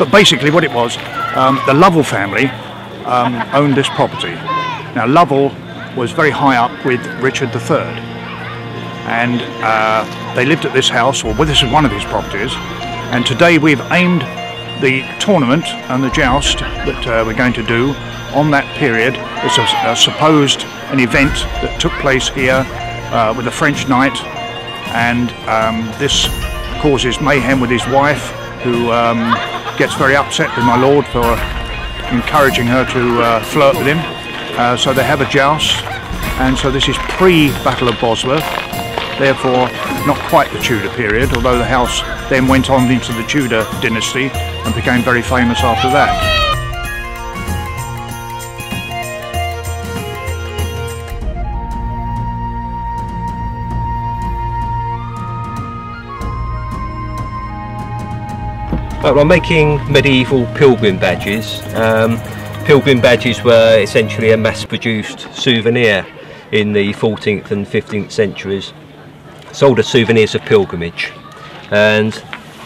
But basically what it was, the Lovell family owned this property. Now Lovell was very high up with Richard III, and they lived at this house, or well, this is one of his properties, and today we've aimed the tournament and the joust that we're going to do on that period. It's a supposed an event that took place here with a French knight, and this causes mayhem with his wife, who gets very upset with my lord for encouraging her to flirt with him. So they have a joust, and so this is pre-Battle of Bosworth, therefore not quite the Tudor period, although the house then went on into the Tudor dynasty and became very famous after that. Well, I'm making medieval pilgrim badges. Pilgrim badges were essentially a mass-produced souvenir in the 14th and 15th centuries, sold as souvenirs of pilgrimage. And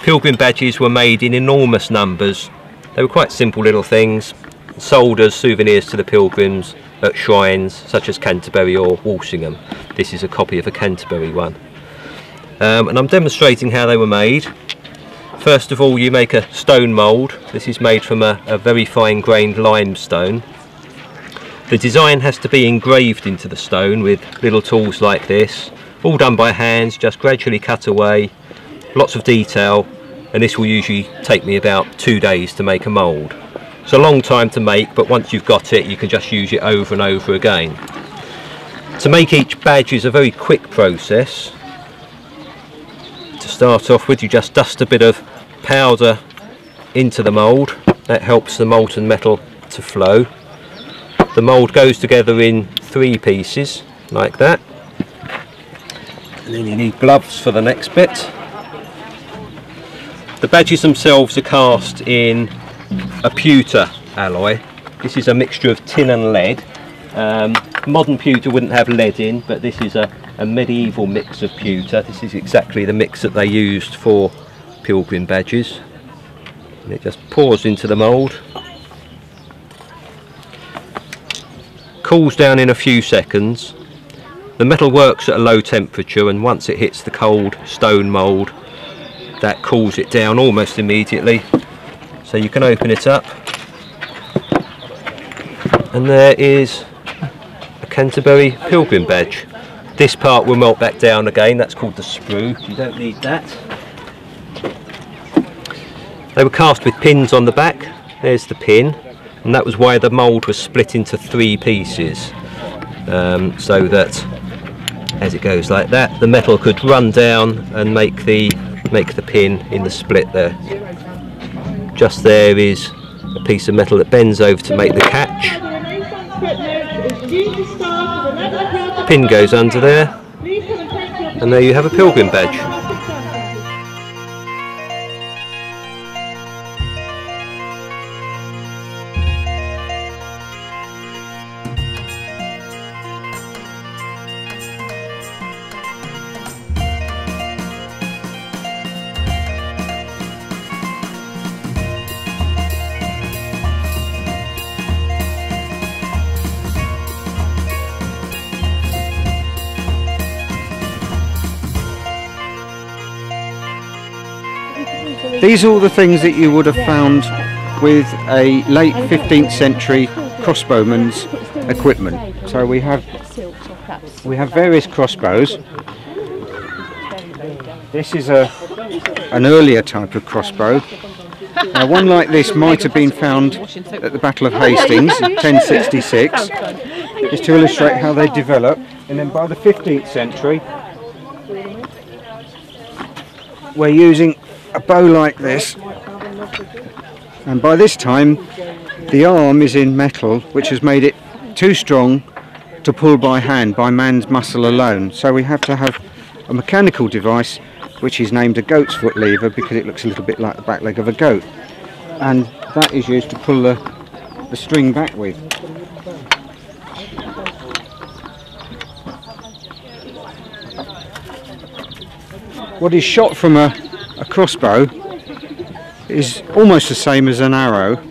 pilgrim badges were made in enormous numbers. They were quite simple little things, sold as souvenirs to the pilgrims at shrines such as Canterbury or Walsingham. This is a copy of a Canterbury one. And I'm demonstrating how they were made. First of all, you make a stone mould. This is made from a very fine grained limestone. The design has to be engraved into the stone with little tools like this, all done by hands, just gradually cut away, lots of detail, and this will usually take me about 2 days to make a mould. It's a long time to make, but once you've got it, you can just use it over and over again. To make each badge is a very quick process. To start off with, you just dust a bit of powder into the mould. That helps the molten metal to flow. The mould goes together in 3 pieces like that, and then you need gloves for the next bit. The badges themselves are cast in a pewter alloy. This is a mixture of tin and lead. Modern pewter wouldn't have lead in, but this is a medieval mix of pewter. This is exactly the mix that they used for pilgrim badges. And it just pours into the mould, cools down in a few seconds. The metal works at a low temperature, and once it hits the cold stone mould, that cools it down almost immediately. So you can open it up, and there is a Canterbury pilgrim badge. This part will melt back down again. That's called the sprue. You don't need that. They were cast with pins on the back. There's the pin, and that was why the mould was split into 3 pieces, so that as it goes like that, the metal could run down and make the pin in the split there. Just there is a piece of metal that bends over to make the catch. The pin goes under there, and there you have a pilgrim badge. These are all the things that you would have found with a late 15th century crossbowman's equipment. So we have various crossbows. This is an earlier type of crossbow. One like this might have been found at the Battle of Hastings in 1066, just to illustrate how they develop. And then by the 15th century, we're using a bow like this, and by this time the arm is in metal, which has made it too strong to pull by hand, by man's muscle alone. So we have to have a mechanical device which is named a goat's foot lever, because it looks a little bit like the back leg of a goat, and that is used to pull the string back with. What is shot from a crossbow is almost the same as an arrow.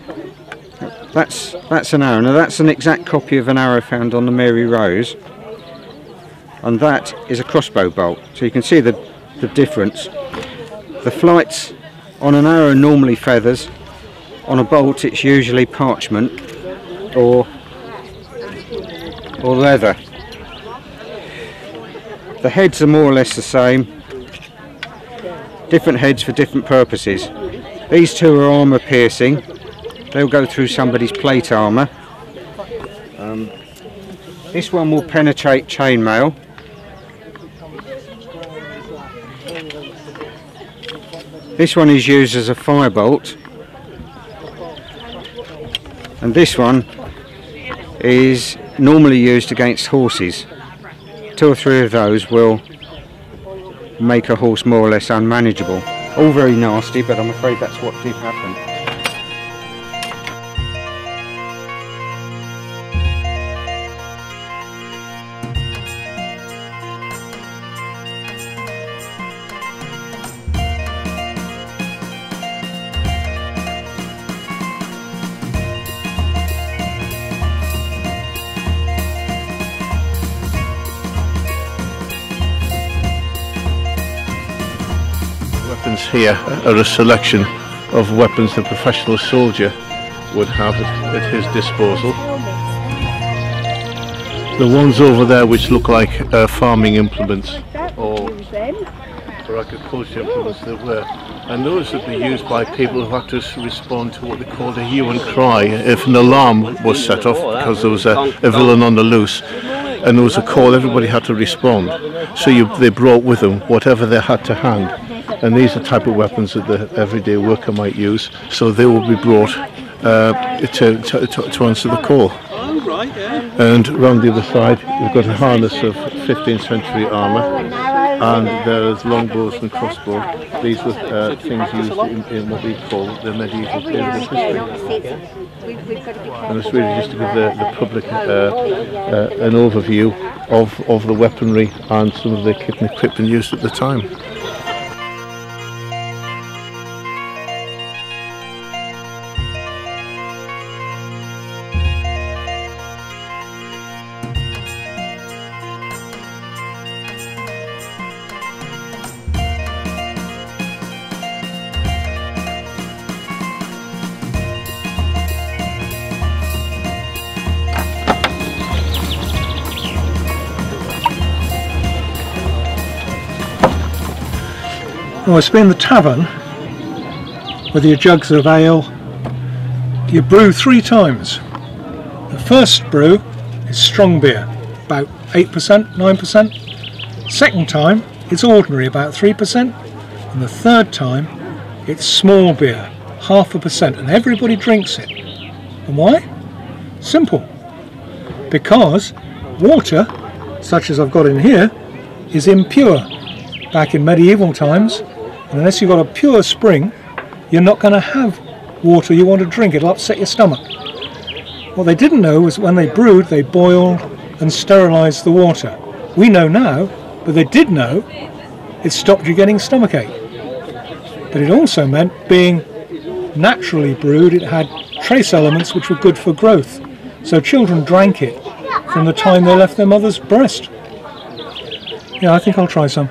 That's an arrow. Now that's an exact copy of an arrow found on the Mary Rose, and that is a crossbow bolt. So you can see the difference. The flights on an arrow are normally feathers. On a bolt it's usually parchment or leather. The heads are more or less the same. Different heads for different purposes. These two are armour piercing. They'll go through somebody's plate armour. This one will penetrate chainmail. This one is used as a firebolt, and this one is normally used against horses. 2 or 3 of those will make a horse more or less unmanageable. All very nasty, but I'm afraid that's what did happen. Here are a selection of weapons the professional soldier would have at his disposal. The ones over there which look like farming implements or agriculture implements, they were, and those would be used by people who had to respond to what they called a hue and cry if an alarm was set off because there was a villain on the loose and there was a call. Everybody had to respond, so they brought with them whatever they had to hand. And these are the type of weapons that the everyday worker might use, so they will be brought to answer the call. And round the other side we've got a harness of 15th century armour, and there's longbows and crossbows. These were things used in what we call the medieval period of history. And it's really just to give the public an overview of the weaponry and some of the kit and equipment used at the time. Well, it's been the tavern with your jugs of ale. You brew 3 times. The first brew is strong beer, about 8%, 9%. Second time it's ordinary, about 3%. And the third time it's small beer, 0.5%, and everybody drinks it. And why? Simple. Because water, such as I've got in here, is impure. Back in medieval times, and unless you've got a pure spring, you're not going to have water you want to drink. It'll upset your stomach. What they didn't know was when they brewed, they boiled and sterilised the water. We know now, but they did know, it stopped you getting stomachache. But it also meant, being naturally brewed, it had trace elements which were good for growth. So children drank it from the time they left their mother's breast. Yeah, I think I'll try some.